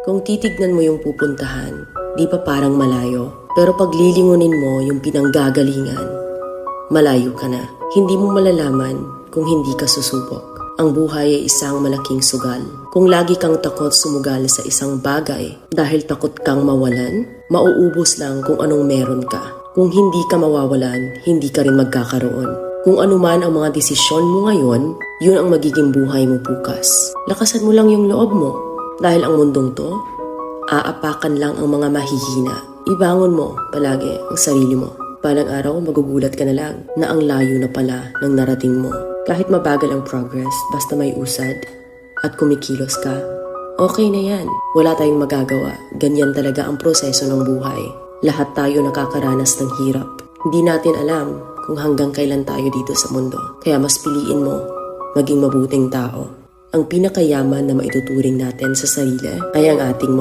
Kung titignan mo yung pupuntahan, di pa parang malayo. Pero pag lilingunin mo yung pinanggagalingan, malayo ka na. Hindi mo malalaman kung hindi ka susubok. Ang buhay ay isang malaking sugal. Kung lagi kang takot sumugal sa isang bagay dahil takot kang mawalan, mauubos lang kung anong meron ka. Kung hindi ka mawawalan, hindi ka rin magkakaroon. Kung ano man ang mga desisyon mo ngayon, yun ang magiging buhay mo bukas. Lakasan mo lang yung loob mo. Dahil ang mundong to, aapakan lang ang mga mahihina. Ibangon mo palagi ang sarili mo. Balang araw, magugulat ka na lang na ang layo na pala ng narating mo. Kahit mabagal ang progress, basta may usad at kumikilos ka, okay na yan. Wala tayong magagawa. Ganyan talaga ang proseso ng buhay. Lahat tayo nakakaranas ng hirap. Hindi natin alam kung hanggang kailan tayo dito sa mundo. Kaya mas piliin mo maging mabuting tao. Ang pinakayaman na maituturing natin sa sarili ay ang ating